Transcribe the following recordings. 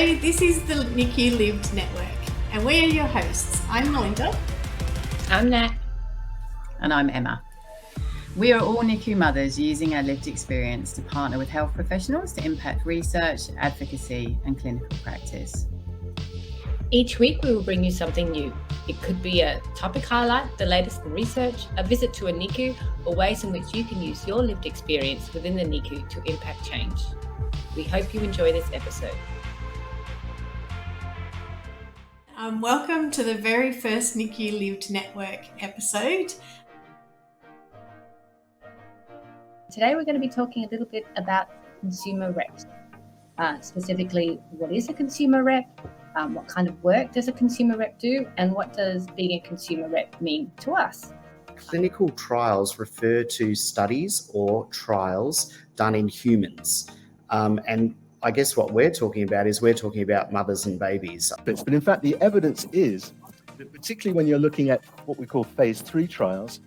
Hello, this is the NICU Lived Network, and we are your hosts. I'm Melinda. I'm Nat. And I'm Emma. We are all NICU mothers using our lived experience to partner with health professionals to impact research, advocacy, and clinical practice. Each week we will bring you something new. It could be a topic highlight, the latest in research, a visit to a NICU, or ways in which you can use your lived experience within the NICU to impact change. We hope you enjoy this episode. Welcome to the very first NICU Lived Network episode. Today we're going to be talking a little bit about consumer reps. Specifically, what is a consumer rep? What kind of work does a consumer rep do? And what does being a consumer rep mean to us? Clinical trials refer to studies or trials done in humans. And I guess what we're talking about mothers and babies. But in fact, the evidence is that particularly when you're looking at what we call phase 3 trials,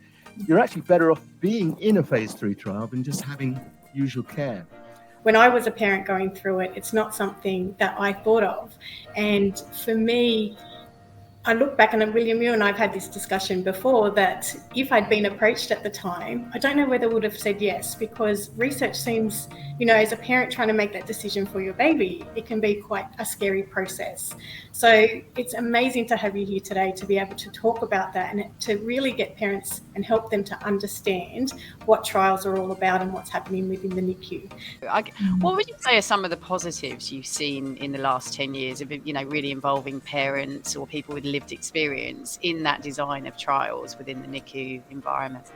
you're actually better off being in a phase 3 trial than just having usual care. When I was a parent going through it, it's not something that I thought of. And for me, I look back, and William, you and I have had this discussion before, that if I'd been approached at the time, I don't know whether I would have said yes, because research seems, as a parent trying to make that decision for your baby, it can be quite a scary process. So it's amazing to have you here today to be able to talk about that and to really get parents and help them to understand what trials are all about and what's happening within the NICU. What would you say are some of the positives you've seen in the last 10 years of, really involving parents or people with lived experience in that design of trials within the NICU environment?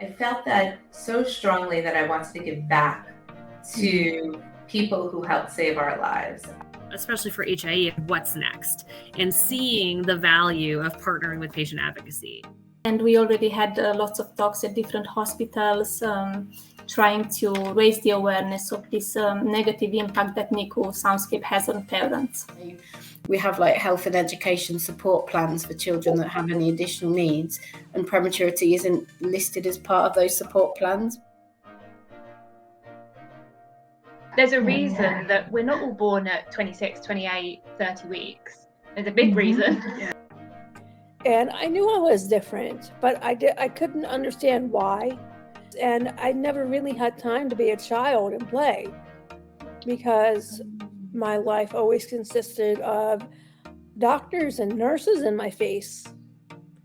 I felt that so strongly that I wanted to give back to people who helped save our lives. Especially for HIE, what's next, and seeing the value of partnering with patient advocacy. And we already had lots of talks at different hospitals trying to raise the awareness of this negative impact that NICU soundscape has on parents. We have health and education support plans for children that have any additional needs, and prematurity isn't listed as part of those support plans. There's a reason that we're not all born at 26, 28, 30 weeks. There's a big reason. And I knew I was different, but I couldn't understand why. And I never really had time to be a child and play, because my life always consisted of doctors and nurses in my face.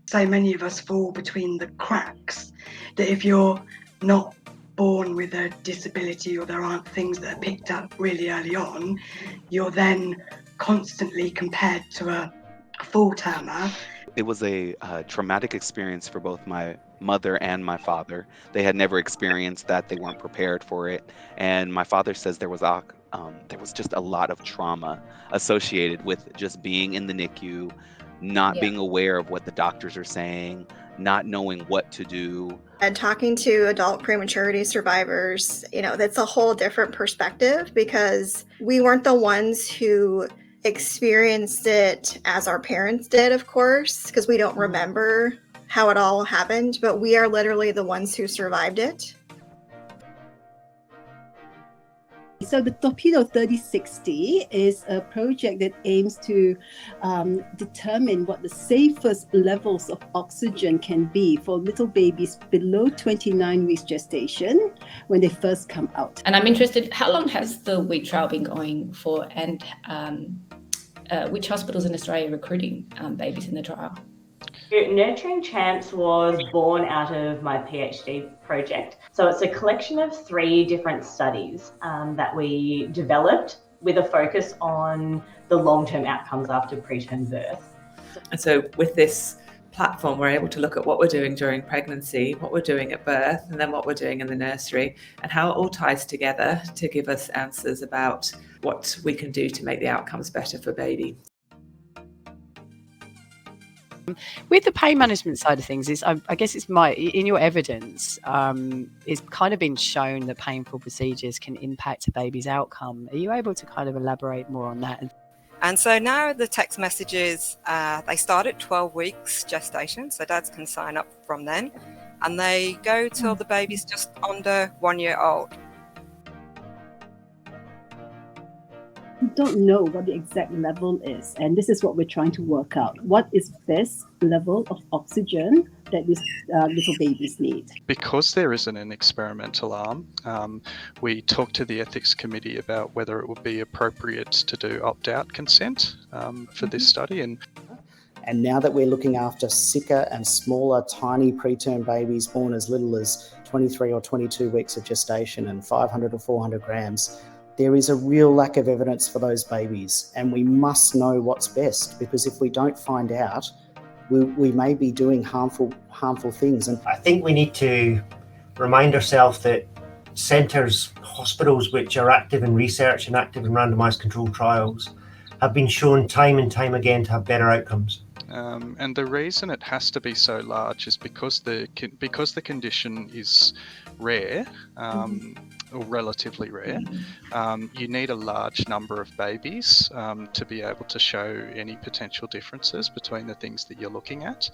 So many of us fall between the cracks that if you're not born with a disability or there aren't things that are picked up really early on, you're then constantly compared to a full-termer. It was a traumatic experience for both my mother and my father. They had never experienced that. They weren't prepared for it. And my father says there was just a lot of trauma associated with just being in the NICU, not being aware of what the doctors are saying, not knowing what to do. And talking to adult prematurity survivors, that's a whole different perspective, because we weren't the ones who experienced it as our parents did, of course, because we don't remember how it all happened, but we are literally the ones who survived it. So the Torpedo 3060 is a project that aims to determine what the safest levels of oxygen can be for little babies below 29 weeks gestation when they first come out. And I'm interested, how long has the WEEK trial been going for, and which hospitals in Australia are recruiting babies in the trial? Nurturing Champs was born out of my PhD project. So it's a collection of 3 different studies that we developed with a focus on the long-term outcomes after preterm birth. And so with this platform, we're able to look at what we're doing during pregnancy, what we're doing at birth, and then what we're doing in the nursery, and how it all ties together to give us answers about what we can do to make the outcomes better for baby. With the pain management side of things, I guess in your evidence, it's kind of been shown that painful procedures can impact a baby's outcome. Are you able to kind of elaborate more on that? And so now the text messages, they start at 12 weeks gestation, so dads can sign up from then, and they go till the baby's just under 1 year old. don't know what the exact level is. And this is what we're trying to work out. What is best level of oxygen that these little babies need? Because there isn't an experimental arm, we talked to the ethics committee about whether it would be appropriate to do opt-out consent for this study. And now that we're looking after sicker and smaller, tiny preterm babies born as little as 23 or 22 weeks of gestation and 500 or 400 grams, there is a real lack of evidence for those babies. And we must know what's best, because if we don't find out, we may be doing harmful things. And I think we need to remind ourselves that centres, hospitals which are active in research and active in randomised controlled trials have been shown time and time again to have better outcomes. And the reason it has to be so large is because the condition is rare, or relatively rare. You need a large number of babies to be able to show any potential differences between the things that you're looking at.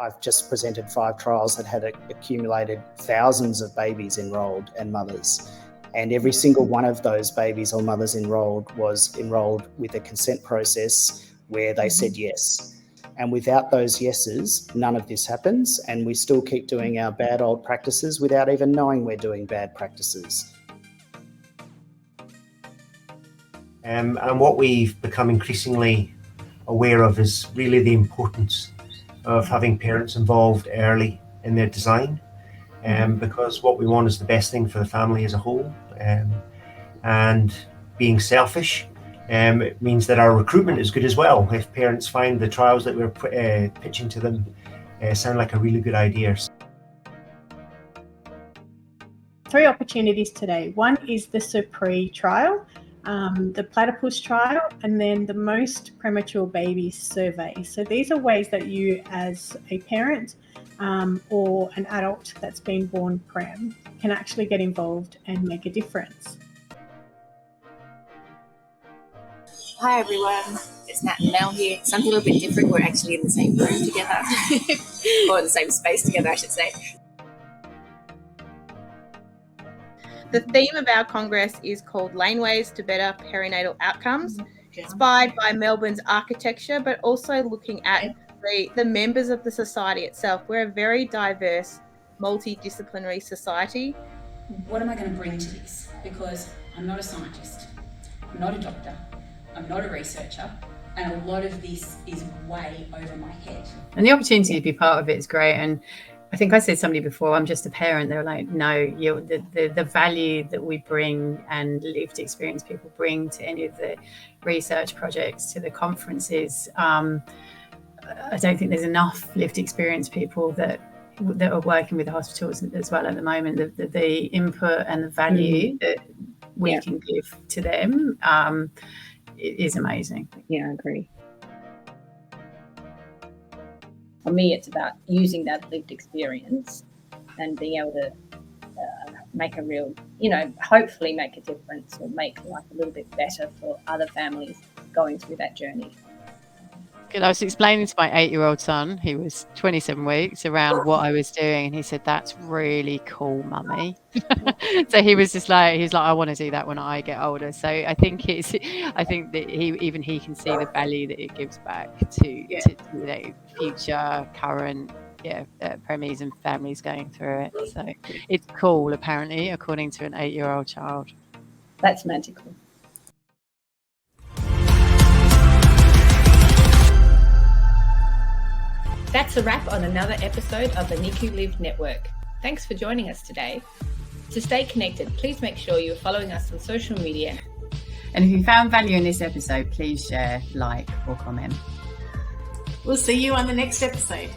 I've just presented 5 trials that had accumulated thousands of babies enrolled and mothers. And every single one of those babies or mothers enrolled was enrolled with a consent process where they said yes. And without those yeses, none of this happens. And we still keep doing our bad old practices without even knowing we're doing bad practices. And what we've become increasingly aware of is really the importance of having parents involved early in their design. Because what we want is the best thing for the family as a whole. And being selfish, it means that our recruitment is good as well. If parents find the trials that we're pitching to them sound like a really good idea. 3 opportunities today. One is the SUPRE trial, the platypus trial, and then the most premature babies survey. So these are ways that you as a parent or an adult that's been born prem can actually get involved and make a difference. Hi everyone, it's Nat and Mel here. Something a little bit different. We're actually in the same room together, or in the same space together, I should say. The theme of our Congress is called Laneways to Better Perinatal Outcomes, inspired by Melbourne's architecture, but also looking at the members of the society itself. We're a very diverse, multidisciplinary society. What am I going to bring to this? Because I'm not a scientist, I'm not a doctor, I'm not a researcher, and a lot of this is way over my head. And the opportunity to be part of it is great. And I think I said somebody before, I'm just a parent. They were like, no, the value that we bring and lived experience people bring to any of the research projects, to the conferences, I don't think there's enough lived experience people that are working with the hospitals as well at the moment. The input and the value that we can give to them is amazing. Yeah, I agree. For me, it's about using that lived experience and being able to make a real, hopefully make a difference or make life a little bit better for other families going through that journey. Good. I was explaining to my 8-year-old son, he was 27 weeks, around what I was doing, and he said, "That's really cool, mummy." So he was just like, I want to do that when I get older. So I think that he can see the value that it gives back to future, current, premies and families going through it. So it's cool, apparently, according to an 8-year-old child. That's magical. That's a wrap on another episode of the NICU Lived Network. Thanks for joining us today. To stay connected, please make sure you're following us on social media. And if you found value in this episode, please share, like, or comment. We'll see you on the next episode.